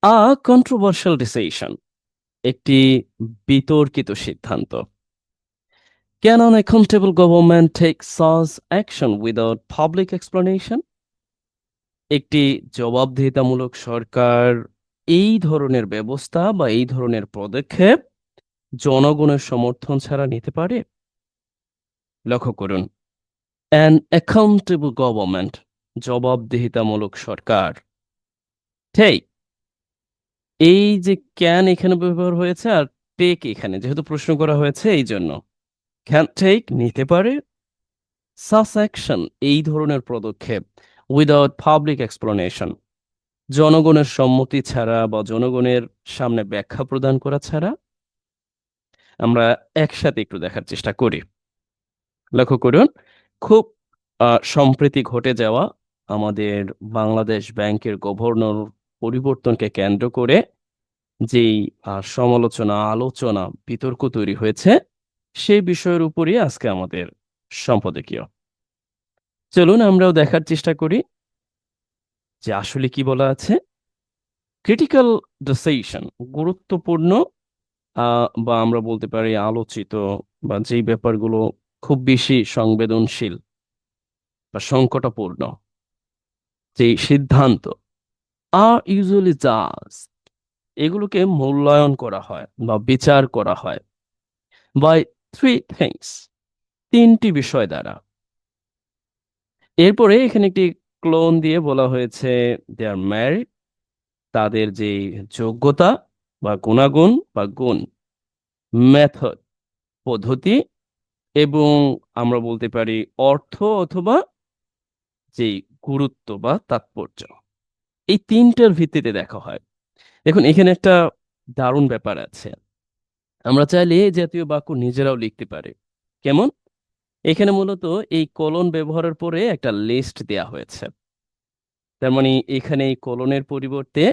আ controversial decision, একটি বিতর্কিত সিদ্ধান্ত। Can an accountable government take such action without public explanation? একটি জবাবদিহিতামূলক সরকার এই ধরনের ব্যবস্থা বা এই ধরনের পদক্ষেপ জনগণের সমর্থন ছাড়া নিতে পারে? লক্ষ্য করুন, অ্যান অ্যাকাউন্টেবল গভর্নমেন্ট, জবাবদিহিতামূলক সরকার। ঠিক, এই যে ক্যান এখানে ব্যবহার হয়েছে আর টেক এখানে যেহেতু প্রশ্ন করা হয়েছে এই জন্য ক্যান টেক নিতে পারে, সাস অ্যাকশন এই ধরনের পদক্ষেপ উইদাউট পাবলিক এক্সপ্লানেশন, জনগণের সম্মতি ছাড়া বা জনগণের সামনে ব্যাখ্যা প্রদান করা ছাড়া। আমরা একসাথে একটু দেখার চেষ্টা করি। লক্ষ্য করুন, খুব সম্প্রতি ঘটে যাওয়া আমাদের বাংলাদেশ ব্যাংকের গভর্নর পরিবর্তনকে কেন্দ্র করে যেই সমালোচনা, আলোচনা, বিতর্ক তৈরি হয়েছে, সেই বিষয়ের উপরই আজকে আমাদের সম্পাদকীয়। চলুন আমরাও দেখার চেষ্টা করি যে আসলে কি বলা আছে। ক্রিটিক্যাল ডিসিশন, গুরুত্বপূর্ণ বা আমরা বলতে পারি আলোচিত বা যেই ব্যাপারগুলো খুব বেশি সংবেদনশীল বা সংকটাপূর্ণ, যেই সিদ্ধান্ত আর ইউজুয়ালি জাজ, এগুলোকে মূল্যায়ন করা হয় বা বিচার করা হয় বাই থ্রি থিংস, তিনটি বিষয় দ্বারা। এরপরে এখানে একটি ক্লোন দিয়ে বলা হয়েছে দে আর ম্যারিড, তাদের যে যোগ্যতা বা গুণাগুণ বা গুণ, মেথড পদ্ধতি, এবং আমরা বলতে পারি অর্থ অথবা যেই গুরুত্ব বা তাৎপর্য, এই তিনটার ভিত্তিতে দেখা হয়। দেখুন এখানে একটা দারুণ ব্যাপার আছে। আমরা চাইলে এই জাতীয় বাক্য নিজেরাও লিখতে পারি। কেমন? এখানে মূলত এই কলন ব্যবহারের পরে একটা লিস্ট দেয়া হয়েছে। তার মানে এখানে এই কলনের পরিবর্তে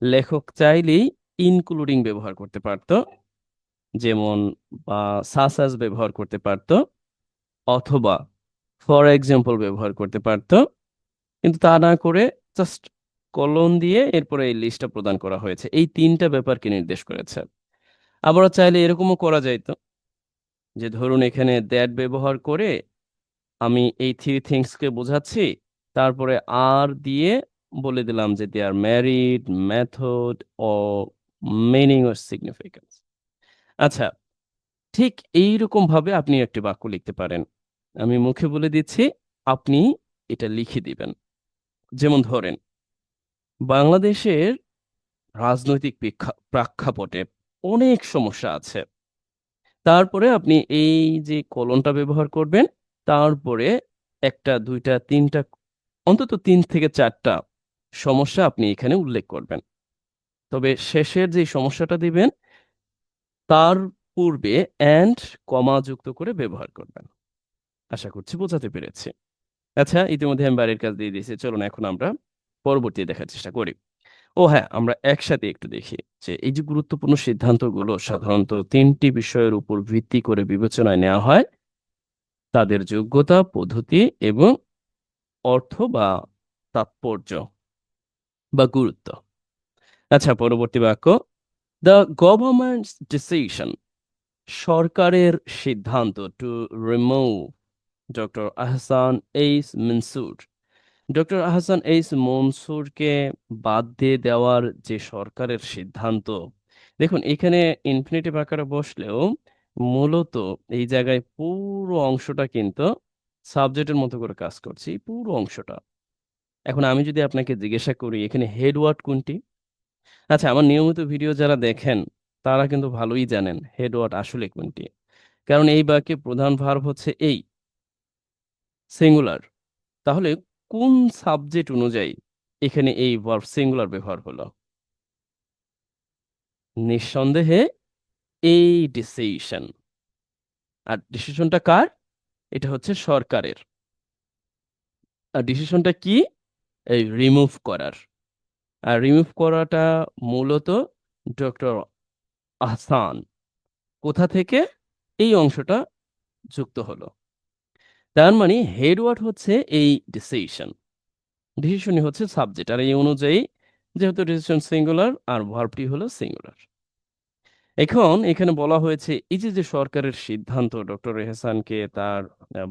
লেখক চাইলেই ইনক্লুডিং ব্যবহার করতে পারতো, যেমন বা সাস অ্যাজ ব্যবহার করতে পারতো, অথবা ফর এক্সাম্পল ব্যবহার করতে পারতো। কিন্তু তা না করে জাস্ট কলন দিয়ে এরপরে এই লিস্টটা প্রদান করা হয়েছে, এই তিনটা ব্যাপারকে নির্দেশ করেছে। আবারও চাইলে এরকমও করা যাইতো যে ধরুন এখানে দ্যাট ব্যবহার করে আমি এই থ্রি থিংসকে বোঝাচ্ছি, তারপরে আর দিয়ে বলে দিলাম যে দে আর ম্যারিড, মেথড ও মিনিং ও সিগনিফিকেন্স। আচ্ছা, ঠিক এইরকম ভাবে আপনি একটি বাক্য লিখতে পারেন। আমি মুখে বলে দিচ্ছি, আপনি এটা লিখে দিবেন। যেমন ধরেন, বাংলাদেশের রাজনৈতিক প্রেক্ষাপটে অনেক সমস্যা আছে। তারপরে আপনি এই যে কলনটা ব্যবহার করবেন, তারপরে ১টা, ২টা, ৩টা, অন্তত ৩ থেকে ৪টা সমস্যা আপনি এখানে উল্লেখ করবেন। তবে শেষের যে সমস্যাটা দিবেন, তার পূর্বে অ্যান্ড কমা যুক্ত করে ব্যবহার করবেন। আশা করছি বোঝাতে পেরেছি। আচ্ছা, ইতিমধ্যে আমি বাড়ির কাজ দিয়ে দিয়েছি। চলুন এখন আমরা পরবর্তী দেখার চেষ্টা করি। ও হ্যাঁ, আমরা একসাথে একটু দেখি যে এই যে গুরুত্বপূর্ণ সিদ্ধান্তগুলো সাধারণত ৩ টি বিষয়ের উপর ভিত্তি করে বিবেচনায় নেওয়া হয়। তাদের যোগ্যতা, পদ্ধতি এবং অর্থ বা তাৎপর্য বা গুরুত্ব। আচ্ছা, পরবর্তী বাক্য, দ্য গভর্নমেন্টস ডিসিশন, সরকারের সিদ্ধান্ত to remove doctor Ahsan H Mansur, doctor Ahsan H মনসুরকে বাদ দিয়ে দেওয়ার যে সরকারের সিদ্ধান্ত। দেখুন এখানে ইনফিনিটিভ আকারে বসলেও মূলত এই জায়গায় পুরো অংশটা কিন্তু সাবজেক্টের মতো করে কাজ করছে, এই পুরো অংশটা। এখন আমি যদি আপনাকে জিজ্ঞাসা করি এখানে হেড ওয়ার্ড কোনটি? আচ্ছা, আমার নিয়মিত ভিডিও যারা দেখেন তারা কিন্তু ভালোই জানেন হেড ওয়ার্ড আসলে কোনটি। কারণ এই বাক্যে প্রধান ভার্ব হচ্ছে এই, সিঙ্গুলার। তাহলে কোন সাবজেক্ট অনুযায়ী এখানে এই ভার্ব সিঙ্গুলার ব্যবহার হলো? নিঃসন্দেহে এই ডিসিশন। আর ডিসিশনটা কার? এটা হচ্ছে সরকারের। আর ডিসিশনটা কি? এই রিমুভ করার। আর রিমুভ করাটা মূলত ডক্টর আহসান কোথা থেকে এই অংশটা যুক্ত হলো। তার মানে হেড ওয়ার্ড হচ্ছে এই ডিসিশন, ডিসিশনই হচ্ছে সাবজেক্ট। আর এই অনুযায়ী যেহেতু ডিসিশন সিঙ্গুলার আর ভার্বটি হলো সিঙ্গুলার। এখন এখানে বলা হয়েছে এই যে যে সরকারের সিদ্ধান্ত ডক্টর এহসানকে তার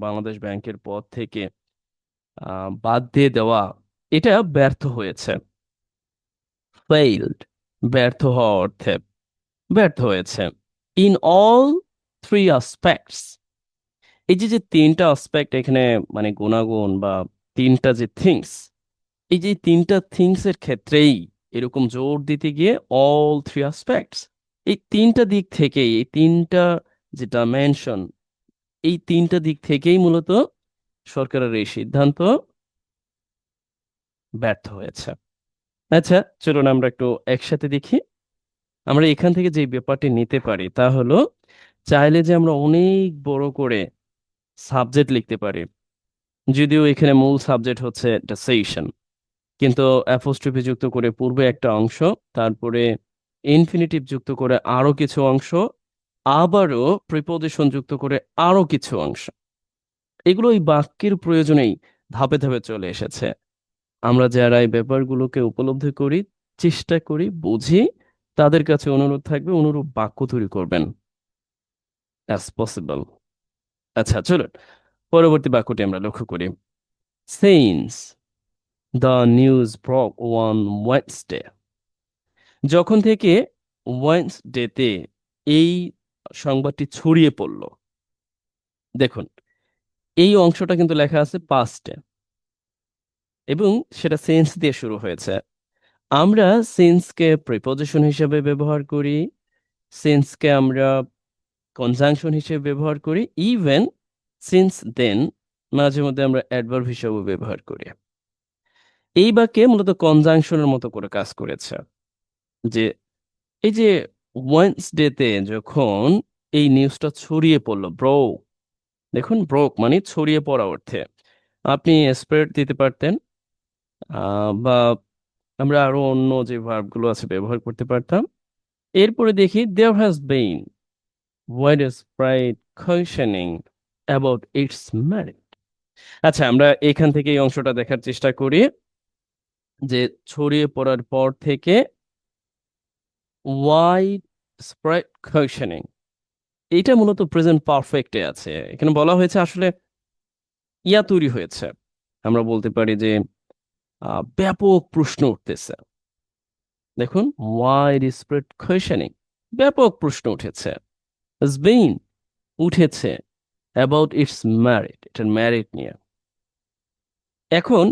বাংলাদেশ ব্যাংকের পদ থেকে বাদ দিয়ে দেওয়া, এটা ব্যর্থ হয়েছে। ফেইলড, ব্যর্থ হওয়া অর্থে ব্যর্থ হয়েছে। ইন অল থ্রি অ্যাসপেক্টস, এই যে যে তিনটা অ্যাসপেক্ট এখানে, মানে গুণাগুণ বা তিনটা যে থিংস, এই যে তিনটা থিংস এর ক্ষেত্রেই এরকম জোর দিতে গিয়ে অল থ্রি অ্যাসপেক্টস, এই তিনটা দিক থেকেই, এই তিনটা যে ডাইমেনশন, এই তিনটা দিক থেকেই মূলত সরকারের এই সিদ্ধান্ত ব্যর্থ হয়েছে। আচ্ছা, চলুন আমরা একটু একসাথে দেখি। আমরা এখান থেকে যে ব্যাপারটি নিতে পারি তা হলো, চাইলে যে আমরা অনেক বড় করে সাবজেক্ট লিখতে পারি, যদিও এখানে মূল সাবজেক্ট হচ্ছে ডিসিশন, কিন্তু অ্যাপোস্ট্রোফি যুক্ত করে পূর্বে একটা অংশ, তারপরে ইনফিনিটিভ যুক্ত করে আরো কিছু অংশ, আবারও প্রিপোজিশন যুক্ত করে আরো কিছু অংশ, এগুলো এই বাক্যের প্রয়োজনেই ধাপে ধাপে চলে এসেছে। আমরা যারা এই ব্যাপারগুলোকে উপলব্ধি করি, চেষ্টা করি, বুঝি, তাদের কাছে অনুরোধ থাকবে অনুরূপ বাক্য তৈরি করবেন অ্যাজ পসিবল। আচ্ছা, চলুন পরবর্তী বাক্যটি আমরা লক্ষ্য করি। Since the news Brock on Wednesday, যখন থেকে ওয়েডনেসডেতে এই সংবাদটি ছড়িয়ে পড়ল। দেখুন, এই অংশটা কিন্তু লেখা আছে পাস্টে এবং সেটা সেন্স দিয়ে শুরু হয়েছে। আমরা সিন্সকে প্রিপোজিশন হিসেবে ব্যবহার করি, সিন্সকে আমরা কনজাংশন হিসেবে ব্যবহার করি, ইভেন সিন্স দেন মাঝে মধ্যে আমরা অ্যাডভার্ব হিসেবে ব্যবহার করি। এই বাক্যে মূলত কনজাংশনের মতো করে কাজ করেছে, যে এই যে ওয়েডনেসডেতে যখন এই নিউজটা ছড়িয়ে পড়লো, ব্রোক, দেখুন ব্রোক মানে ছড়িয়ে পড়া অর্থে। আপনি স্প্রেড দিতে পারতেন, বা আমরা আরো অন্য যে ভার্বগুলো আছে ব্যবহার করতে পারতাম। এরপরে দেখি there has been widespread questioning about its merit. আচ্ছা, আমরা এখান থেকে এই অংশটা দেখার চেষ্টা করি, যে ছড়িয়ে পড়ার পর থেকে ওয়াইড স্প্রেড কোয়েশ্চেনিং, এইটা মূলত প্রেজেন্ট পারফেক্টে আছে। এখানে বলা হয়েছে আসলে ইয়া তৈরি হয়েছে, আমরা বলতে পারি যে ব্যাপক প্রশ্ন উঠতেছে। দেখুন, ওয়াইড স্প্রেড কোয়েশ্চেনিং, ব্যাপক প্রশ্ন উঠেছে, has been, উঠেছে, অ্যাবাউট ইটস ম্যারিট, এটার ম্যারিট নিয়ে। এখন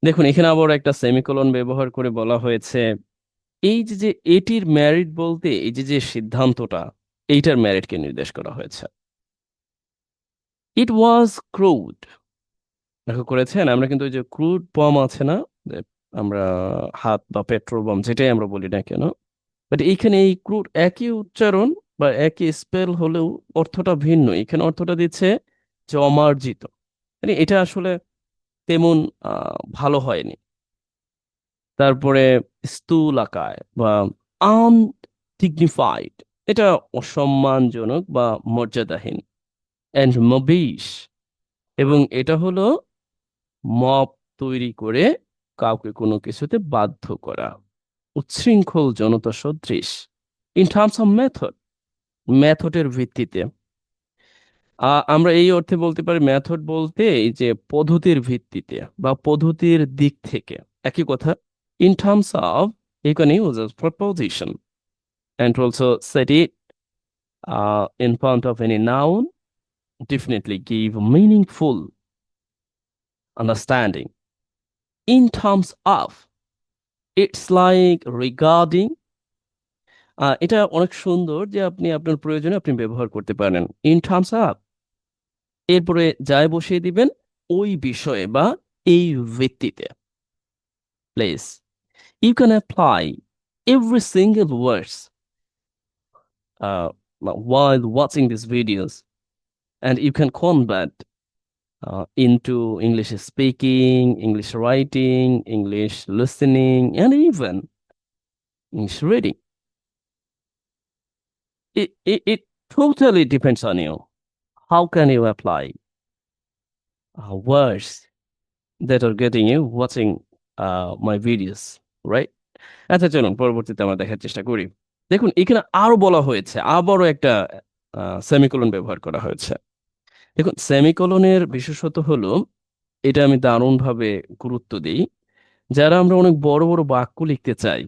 দেখুন, এখানে আবার একটা সেমিকোলন ব্যবহার করে বলা হয়েছে এই যে যে এটির ম্যারিট বলতে এই যে যে সিদ্ধান্তটা, এইটার ম্যারিটকে নির্দেশ করা হয়েছে। ইট ওয়াজ ক্রুড, লক্ষ্য করেছেন, আমরা কিন্তু ওই যে ক্রুড বম আছে না, যে আমরা হাত বা পেট্রোল বম যেটাই আমরা বলি না কেন, বাট এইখানে এই ক্রুড একই উচ্চারণ বা একই স্পেল হলেও অর্থটা ভিন্ন। এখানে অর্থটা দিচ্ছে যে অমার্জিত, মানে এটা আসলে তেমন ভালো হয়নি। তারপরে স্থূলাকায় বা আনডিগনিফাইড, এটা অসম্মানজনক বা মর্যাদাহীন। অ্যান্ড মবিশ, এবং এটা হলো মব তৈরি করে কাউকে কোনো কিছুতে বাধ্য করা, উচ্ছৃঙ্খল জনতা সদৃশ। ইন টার্মস অফ মেথড, মেথডের ভিত্তিতে। আমরা এই অর্থে বলতে পারি মেথড বলতে এই যে পদ্ধতির ভিত্তিতে বা পদ্ধতির দিক থেকে, একই কথা। In terms of, you can use as preposition and also set it in front of any noun, definitely give meaningful understanding. In terms of, it's like regarding, এটা অনেক সুন্দর যে আপনি আপনার প্রয়োজনে আপনি ব্যবহার করতে পারেন। ইন টার্মস অফ, এরপরে যাই বসিয়ে দিবেন ওই বিষয়ে বা এই ভিত্তিতে। Please, you can apply every single words while watching these videos, and you can convert into English speaking, English writing, English listening, and even English reading. It totally depends on you. How can you apply words that are getting you watching my videos, right? আচ্ছা চলুন পরবর্তীতে আমরা দেখার চেষ্টা করি। দেখুন এখানে আরো বলা হয়েছে, আবারও একটা সেমিকোলন ব্যবহার করা হয়েছে। দেখুন সেমিকোলনের বিশেষত হলো, এটা আমি দারুণভাবে গুরুত্ব দিই। যারা আমরা অনেক বড় বড় বাক্য লিখতে চাই,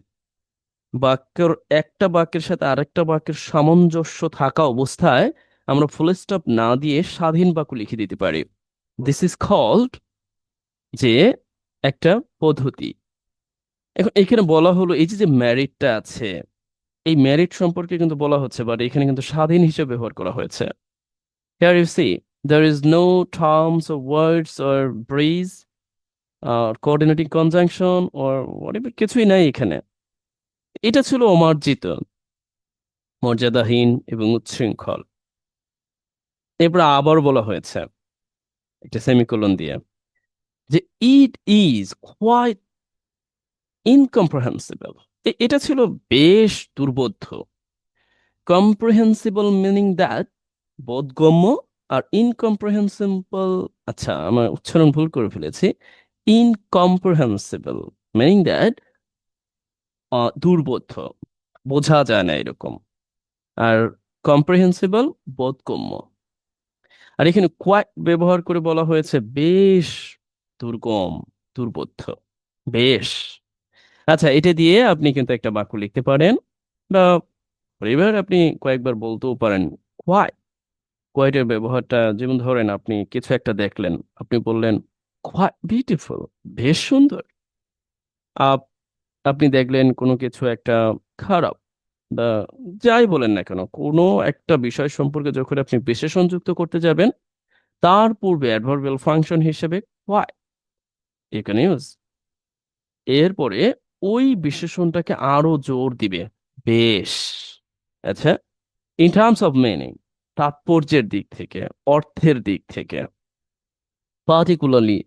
বাক্যের একটা বাক্যের সাথে আরেকটা বাক্যের সামঞ্জস্য থাকা অবস্থায় আমরা ফুল স্টপ না দিয়ে স্বাধীন বাক্য লিখে দিতে পারি। দিস ইজ কল্ড যে একটা পদ্ধতি। এখন এখানে বলা হলো এই যে যে ম্যারিটটা আছে, এই মেরিট সম্পর্কে কিন্তু বলা হচ্ছে, বাট এখানে কিন্তু স্বাধীন হিসেবে ব্যবহার করা হয়েছে। Here you see, there is no terms or words or breeze, coordinating conjunction or whatever, কিছুই নাই এখানে। এটা ছিল অমার্জিত, মর্যাদাহীন এবং উচ্ছৃঙ্খল। এরপর আবার বলা হয়েছে একটা সেমিকোলন দিয়ে যে ইট ইজ কোয়াইট ইনকম্প্রহেন্সিবল। এটা ছিল বেশ দুর্বোধ্য। কম্প্রিহেন্সিবল মিনিং দ্যাট, বোধগম্য। আর ইনকম্প্রিহেন্সিবল, আচ্ছা আমার উচ্চারণ ভুল করে ফেলেছি, ইনকম্প্রিহেন্সিবল মিনিং দ্যাট, দুর্বোধ্য, বোঝা যায় না এরকম। আর কম্প্রিহেন্সিবল, বোধগম্য। আর এখানে কোয়াইট ব্যবহার করে বলা হয়েছে বেশ দুর্গম, দুর্বোধ্য, বেশ। আচ্ছা এটা দিয়ে আপনি কিন্তু একটা বাক্য লিখতে পারেন, বা এবার আপনি কয়েকবার বলতেও পারেন কোয়াইট। কোয়াইটের ব্যবহারটা যেমন ধরেন আপনি কিছু একটা দেখলেন, আপনি বললেন কোয়াইট বিউটিফুল, বেশ সুন্দর। আপ- আপনি দেখলেন কোনো কিছু একটা খারাপ, বা যাই বলেন না কেন, কোনো একটা বিষয় সম্পর্কে যখন আপনি বিশেষণ যুক্ত করতে যাবেন, তার পূর্বে অ্যাডভার্বিয়াল ফাংশন হিসেবে হোয়াই এখানে ইউজ। এরপরে ওই বিশেষণটাকে আরো জোর দিবে, বেশ। আচ্ছা, ইন টার্মস অফ মিনিং, তাৎপর্যের দিক থেকে, অর্থের দিক থেকে, particularly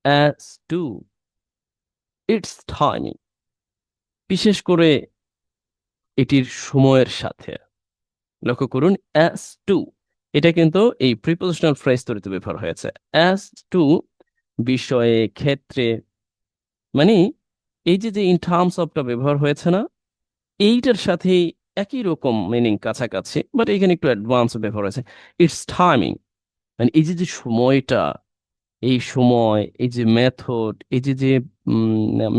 as to its timing, বিশেষ করে এটির সময়ের সাথে। লক্ষ্য করুন অ্যাজ টু, এটা কিন্তু এই প্রিপোজিশনাল ফ্রেজ তৈরিতে ব্যবহার হয়েছে। অ্যাজ টু, বিষয়ে, ক্ষেত্রে, মানে এই যে যে ইন টার্মস অফটা ব্যবহার হয়েছে না, এইটার সাথে একই রকম মিনিং, কাছাকাছি, বাট এখানে একটু অ্যাডভান্স ব্যবহার হয়েছে। ইটস টাইমিং, মানে এই যে যে সময়টা, এই সময়, এই যে মেথড, এই যে যে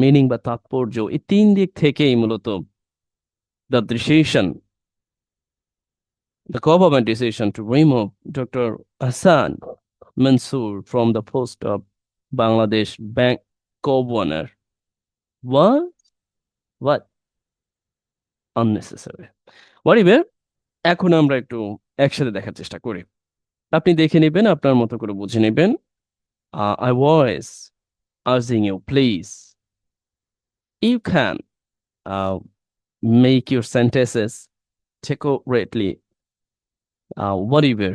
মিনিং বা তাৎপর্য, এই তিন দিক থেকেই মূলত the decision, the government decision to remove Dr. Hassan Mansoor from the post of Bangladesh Bank Governor was what? Unnecessary. Whatever, এখন আমরা একটু একসাথে দেখার চেষ্টা করি। আপনি দেখে নেবেন, আপনার মতো করে বুঝে নেবেন। I was urging you, please, you can make your sentences accurately, whatever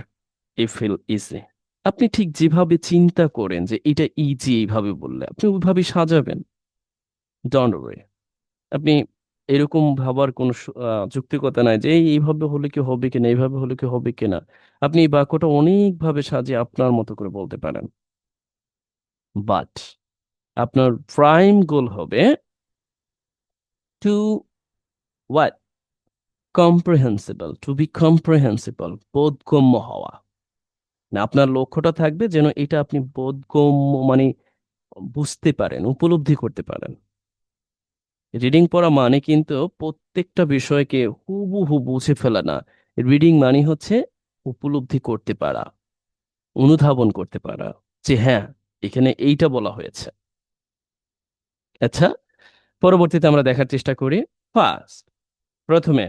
you feel easy. আপনি ঠিক যেভাবে চিন্তা করেন যে এটা ইজি, এইভাবে বললে আপনি ওইভাবে সাজাবেন। ডোন্ট ওয়ারি, আপনি এরকম ভাবার কোনো যুক্তিকতা নাই যে এইভাবে হলে কি হবে কিনা, এইভাবে হলে কি হবে কিনা। আপনি এই বাক্যটা অনেকভাবে সাজিয়ে আপনার মতো করে বলতে পারেন, বাট আপনার প্রাইম গোল হবে to what, comprehensible, to be comprehensible, বোধগম্য হওয়া। না, আপনার লক্ষ্যটা থাকবে যেন এটা আপনি বোধগম্য, মানে বুঝতে পারেন, উপলব্ধি করতে পারেন। রিডিং পড়া মানে কিন্তু প্রত্যেকটা বিষয়কে হুবহু বুঝে ফেলা না। রিডিং মানে হচ্ছে উপলব্ধি করতে পারা, অনুধাবন করতে পারা, যে হ্যাঁ এখানে এইটা বলা হয়েছে। আচ্ছা, পরবর্তীতে আমরা দেখার চেষ্টা করি। ফার্স্ট, প্রথমে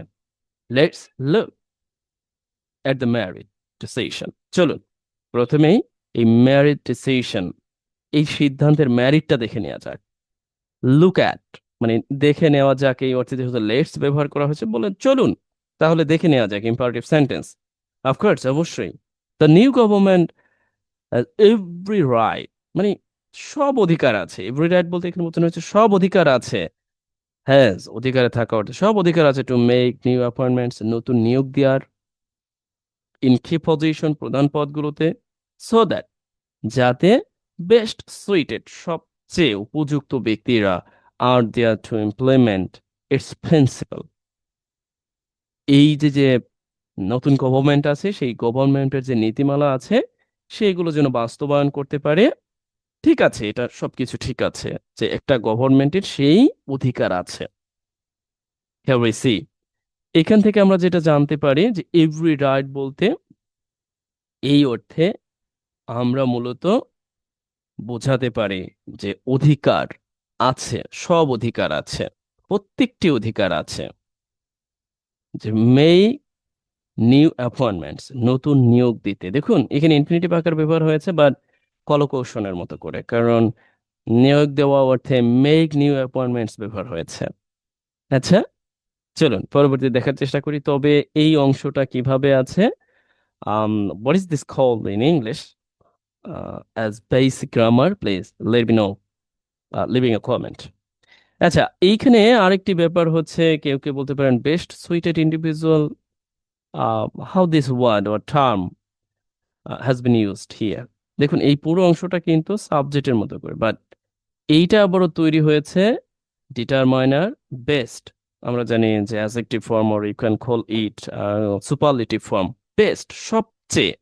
let's look at the married decision. চলুন প্রথমেই এই ম্যারিড ডিসিশন, এই সিদ্ধান্তের ম্যারিটটা দেখে নেওয়া যাক। লুক অ্যাট মানে দেখে নেওয়া যাক, এই অর্থে যেহেতু লেটস ব্যবহার করা হয়েছে, বলে চলুন তাহলে দেখে নেওয়া যাক। ইম্পারেটিভ সেন্টেন্স, অফকোর্স, অবশ্যই। The new government has every right, মানে সব অধিকার আছে। এভরি রাইট বলতে এখানে বোঝানো হচ্ছে সব অধিকার আছে। হ্যাজ অধিকারে থাকা অর্থে সব অধিকার আছে, টু মেক নিউ অ্যাপয়েন্টমেন্টস, নতুন নিয়োগ দেওয়ার, ইন কি পজিশন, প্রধান পদগুলোতে, সো দ্যাট, যাতে বেস্ট সুইটেড, সবচেয়ে উপযুক্ত ব্যক্তিরা, are there to implement its principle. এই যে যে নতুন গভর্নমেন্ট আছে সেই গভর্নমেন্টের যে নীতিমালা আছে সেগুলো যেন বাস্তবায়ন করতে পারে। ঠিক আছে, এটা সবকিছু ঠিক আছে যে একটা গভর্নমেন্টের সেই অধিকার আছে। Here we see, এখান থেকে আমরা যেটা জানতে পারি যে এভরি রাইট বলতে এই অর্থে আমরা মূলত বোঝাতে পারি যে অধিকার আছে, সব অধিকার আছে, প্রত্যেকটি অধিকার আছে। যে মে নিউ অ্যাপয়েন্টমেন্টস, নতুন নিয়োগ দিতে, দেখুন এখানে ইনফিনিটিভ আকার ব্যবহার হয়েছে বাট কলকৌশলের মতো করে, কারণ নিয়োগ দেওয়া অর্থে মেক নিউ অ্যাপয়েন্টমেন্টস ব্যবহার হয়েছে। আচ্ছা, চলুন পরবর্তী দেখার চেষ্টা করি। তবে এই অংশটা কিভাবে আছে, what is this called in English as basic grammar, please let me know leaving a comment. আচ্ছা, এইখানে আরেকটি ব্যাপার হচ্ছে, কেউ কেউ বলতে পারেন best suited individual, how this word or term has been used here. দেখুন এই পুরো অংশটা কিন্তু সাবজেক্টের মতো করে, বাট এইটা আবারও তৈরি হয়েছে ডিটারমাইনার বেস্ট। আমরা জানি যে adjective form or you can call it superlative form, best, সবচেয়ে,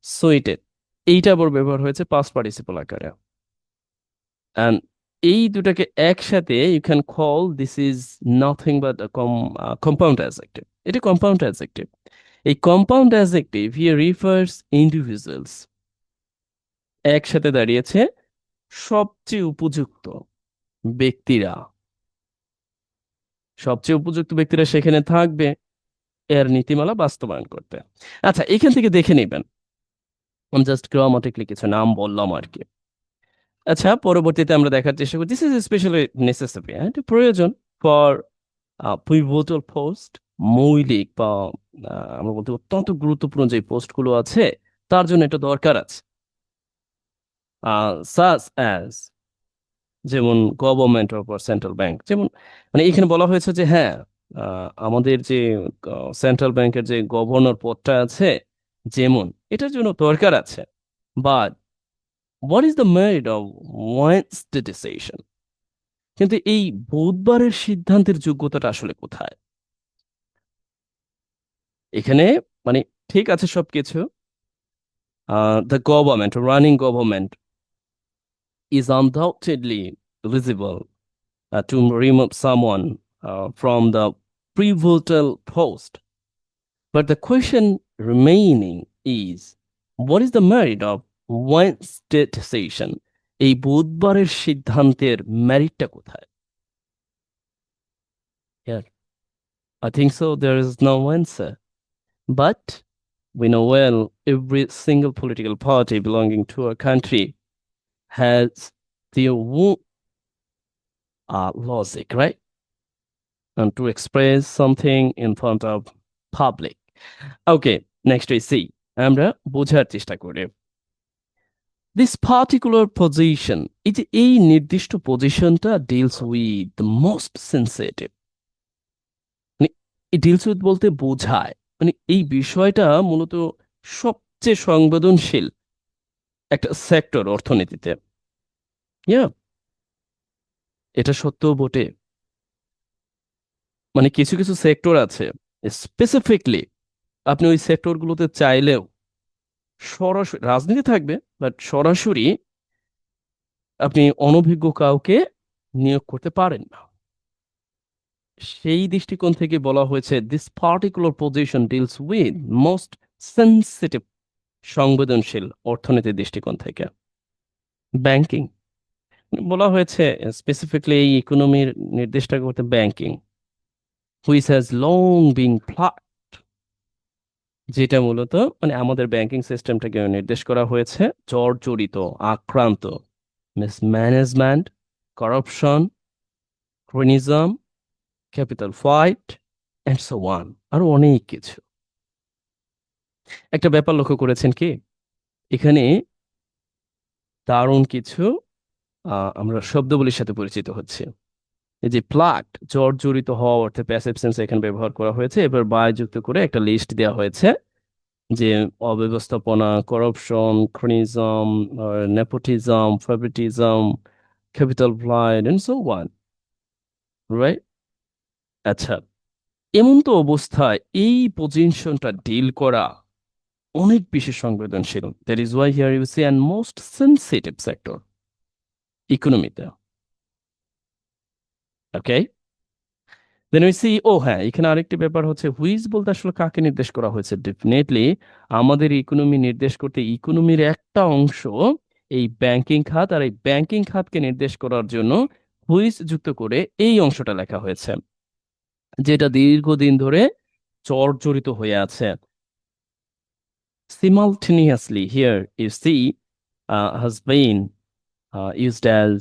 সুইটেড, এইটা আবার ব্যবহার হয়েছে পাস্ট পার্টিসিপল আকারে। অ্যান্ড এই দুটাকে একসাথে you can call this is nothing but compound adjective. এটা কম্পাউন্ড অ্যাডজেক্টিভ। এই compound adjective here refers individuals, একসাথে দাঁড়িয়েছে সবচেয়ে উপযুক্ত ব্যক্তিরা, সবচেয়ে উপযুক্ত ব্যক্তিরা সেখানে থাকবে এর নীতিমালা বাস্তবায়ন করতে। আচ্ছা, এখান থেকে দেখে নেবেন, আমি জাস্ট গ্রামাটিক্যালি কিছু নাম বললাম আর কি। আচ্ছা, পরবর্তীতে আমরা দেখার চেষ্টা করি, দিস ইজ স্পেশালি নেসেসারি, এটা প্রয়োজন ফর পিভটাল পোস্ট, মৌলিক বা আমরা বলতে অত্যন্ত গুরুত্বপূর্ণ যে পোস্টগুলো আছে তার জন্য এটা দরকার আছে। সাচ অ্যাজ, যেমন গভর্নমেন্ট অফ সেন্ট্রাল ব্যাংক, যেমন মানে এখানে বলা হয়েছে যে হ্যাঁ, আমাদের যে সেন্ট্রাল ব্যাংকের যে গভর্নর পদটা আছে, যেমন এটার জন্য দরকার আছে। But what is the merit of Wednesday decision, কিন্তু এই বুধবারের সিদ্ধান্তের যোগ্যতাটা আসলে কোথায়? এখানে মানে ঠিক আছে সবকিছু, the government, running government is undoubtedly eligible to remove someone from the pivotal post. But the question remaining is, what is the merit of Wednesday decision? এই বুধবারের সিদ্ধান্তের মেরিটটা কোথায়? Here, I think so. There is no answer. But we know well every single political party belonging to a country has their own logic, right? And to express something in front of public. Okay, next we see. আমরা বোঝার চেষ্টা করি। This particular position, এই নির্দিষ্ট পজিশনটা deals with the most sensitive, মানে deals with বলতে বোঝায়, মানে এই বিষয়টা মূলত সবচেয়ে সংবেদনশীল একটা সেক্টর অর্থনীতিতে। ইয়া, এটা সত্যও বটে। মানে কিছু কিছু সেক্টর আছে স্পেসিফিকলি আপনি ওই সেক্টরগুলোতে চাইলেও সরাসরি রাজনীতি থাকবে, বাট সরাসরি আপনি অনভিজ্ঞ কাউকে নিয়োগ করতে পারেন না। সেই দৃষ্টিকোণ থেকে বলা হয়েছে this particular position deals with most sensitive, সংবেদনশীল অর্থনীতির দৃষ্টিকোণ থেকে। ব্যাংকিং বলা হয়েছে স্পেসিফিকলি এই ইকোনমির নির্দিষ্ট করতে, banking which has long being plot, যেটা মূলত মানে আমাদের ব্যাংকিং সিস্টেমটাকে নির্দেশ করা হয়েছে জর্জরিত, আক্রান্ত, mismanagement, corruption, criminalism, capital flight and so on, আরো অনেক কিছু। একটা ব্যাপার লক্ষ্য করেছেন কি, এখানে দারুণ কিছু আমরা শব্দগুলির সাথে পরিচিত হচ্ছে। এই যে প্লাগড, জর্জরিত হওয়া অর্থে প্যাসিভ সেন্স এখানে ব্যবহার করা হয়েছে, এবার বাই যুক্ত করে একটা লিস্ট দেওয়া হয়েছে যে অব্যবস্থাপনা, corruption, criminalism, nepotism, favouritism, capital flight and so on. Right? আচ্ছা, এমন তো অবস্থায় এই পজিশনটা ডিল করা অনেক বেশি সংবেদনশীল। That is why here you see and most sensitive sector ইকোনমিতে। ওকে, দেন উই সি, ও হ্যাঁ, এখানে আরেকটি ব্যাপার হচ্ছে হুইজ বলতে আসলে কাকে নির্দেশ করা হয়েছে। ডেফিনেটলি আমাদের ইকোনমি নির্দেশ করতে ইকোনমির একটা অংশ এই ব্যাংকিং খাত, আর এই ব্যাংকিং খাতকে নির্দেশ করার জন্য হুইজ যুক্ত করে এই অংশটা লেখা হয়েছে, যেটা দীর্ঘদিন ধরে জর্জরিত হয়ে আছে। Simultaneously here you see has been used as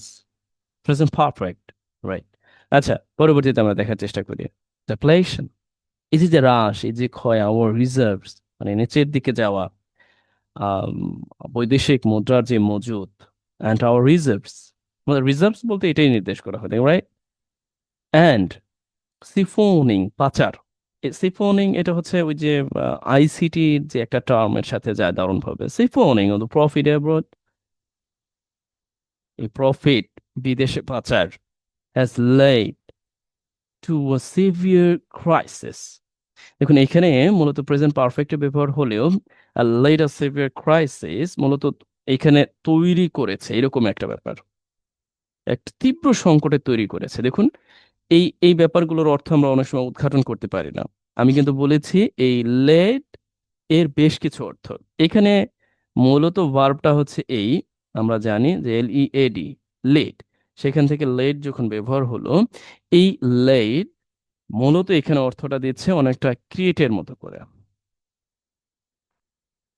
present perfect, right? আচ্ছা, পরবর্তীতে আমরা দেখার চেষ্টা করি ডেপ্লেশন। এই যে যে হ্রাস, এই যে ক্ষয়, আওয়ার রিজার্ভস মানে নিচের দিকে যাওয়া, আম, বৈদেশিক মুদ্রার যে মজুদ, অ্যান্ড আওয়ার রিজার্ভস, রিজার্ভস বলতে এটাই নির্দেশ করা হয়, রাইট? অ্যান্ড সিফোনিং, পাচার। সিফোনিং এটা হচ্ছে ওই যে আইসিটি যে একটা টার্মের সাথে যায় দারুণভাবে। Siphoning off the profit abroad, এই প্রফিট বিদেশে পাচার, has led to a severe crisis. দেখুন এখানে মূলত প্রেজেন্ট পারফেক্টের ব্যবহার হলেও লেড আ সিভিয়ার ক্রাইসিস মূলত এখানে তৈরি করেছে এরকম একটা ব্যাপার, একটা তীব্র সংকটে তৈরি করেছে। দেখুন এই এই ব্যাপারগুলোর অর্থ আমরা অনেক সময় উদ্ঘাটন করতে পারি না। আমি কিন্তু বলেছি এই লেড এর বেশ কিছু অর্থ। এখানে মূলত ভার্বটা হচ্ছে এই, আমরা জানি যে LEAD, লেড। সেখান থেকে লেড যখন ব্যবহার হলো, এই লেড মূলত এখানে অর্থটা দিচ্ছে অনেকটা ক্রিয়েটের মতো করে,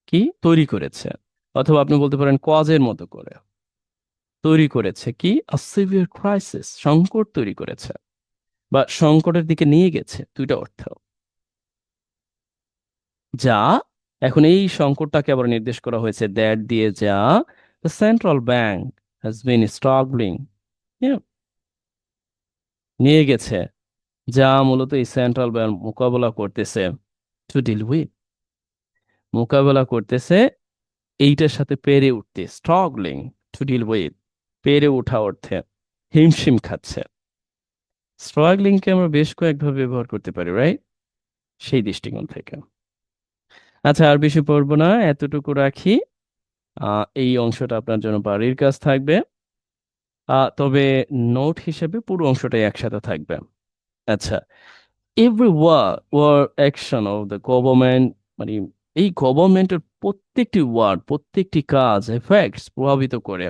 কি তৈরি করেছে, অথবা আপনি বলতে পারেন কজের মতো করে তৈরি করেছে, কি সিভিয়ার ক্রাইসিস, সংকট তৈরি করেছে বা সংকটের দিকে নিয়ে গেছে, দুইটা অর্থ। যা এখন এই সংকটটাকে আবার নির্দেশ করা হয়েছে দ্যাট দিয়ে, যা the central bank has been struggling, নিয়ে গেছে, যা মূলত এই সেন্ট্রাল ব্যাংক মোকাবেলা করতেছে, টু ডিল উইথ, মোকাবেলা করতেছে, এইটার সাথে পেরে উঠতে, স্ট্রাগলিং, টু ডিল উইথ, পেরে ওঠা অর্থে হিমশিম খাচ্ছে। স্ট্রাগলিংকে আমরা বেশ কয়েকভাবে ব্যবহার করতে পারি, রাইট? সেই দৃষ্টিকোণ থেকে। আচ্ছা, আর বেশি পড়বো না, এতটুকু রাখি। এই অংশটা আপনার জন্য বাড়ির কাজ থাকবে। তবে নোট হিসেবে পুরো অংশটাই একসাথে থাকবে। আচ্ছা, every war action of the government, মানে এই গভর্নমেন্টের প্রত্যেকটি ওয়ার্ড, প্রত্যেকটি কাজ এফেক্টস প্রভাবিত করে।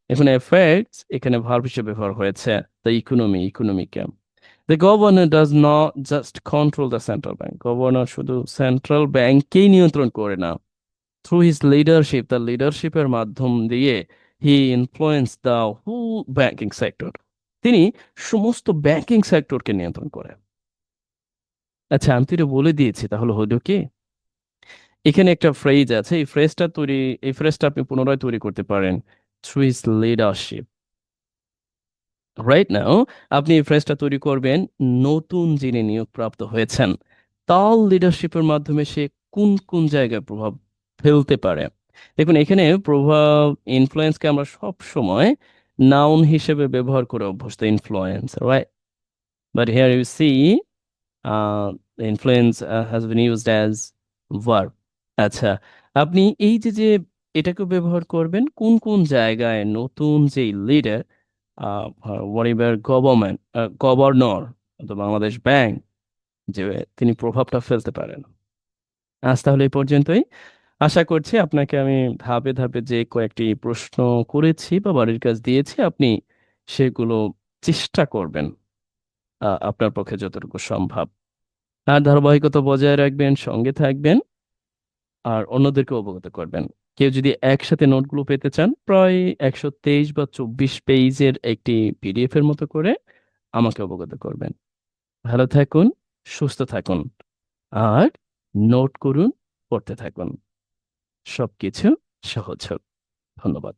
এখন এফেক্টস এখানে ভার্ব হিসেবে ব্যবহার হয়েছে দ্য ইকোনমি, ইকোনমিকে। The governor does not just control the central bank, governor শুধু সেন্ট্রাল ব্যাংককেই নিয়ন্ত্রণ করে না। থ্রু হিজ লিডারশিপ, তার লিডারশিপের মাধ্যম দিয়ে he influence the whole banking sector, তিনি সমস্ত ব্যাংকিং সেক্টরকে নিয়ন্ত্রণ করে। আচ্ছা, আমি তো এটা বলে দিয়েছি, তাহলে হলো কি, এখানে একটা ফ্রেজ আছে, এই ফ্রেজটা আপনি পুনরায় তৈরি করতে পারেন, through his leadership. Right now আপনি এই ফ্রেজটা তৈরি করবেন, নতুন যিনি নিয়োগপ্রাপ্ত হয়েছেন তার লিডারশিপের মাধ্যমে সে কোন কোন জায়গায় প্রভাব ফেলতে পারে। দেখুন এখানে প্রভাব, ইনফ্লুয়েন্সকে আমরা সব সময় নাউন হিসেবে ব্যবহার করে অভ্যস্ত, influence, right? But here you see influence has been used as verb. আচ্ছা, আপনি এই যে যে এটাকে ব্যবহার করবেন কোন কোন জায়গায় নতুন যে লিডার, ওয়ারিবার গভর্নমেন্ট, গভর্নর অথবা বাংলাদেশ ব্যাংক, যে তিনি প্রভাবটা ফেলতে পারেন। আজ তাহলে এই পর্যন্তই। আশা করছি আপনাকে আমি ধাপে ধাপে যে কয়েকটি প্রশ্ন করেছি বা বাড়ির কাজ দিয়েছি, আপনি সেগুলো চেষ্টা করবেন আপনার পক্ষে যতটুকু সম্ভব। আর ধারাবাহিকতা বজায় রাখবেন, সঙ্গে থাকবেন, আর অন্যদেরকে অবগত করবেন। কেউ যদি একসাথে নোটগুলো পেতে চান, প্রায় 123 বা 24 পেজের একটি PDF এর মতো করে আমাকে অবগত করবেন। ভালো থাকুন, সুস্থ থাকুন, আর নোট করুন, পড়তে থাকুন, সবকিছু সহজ হোক। ধন্যবাদ।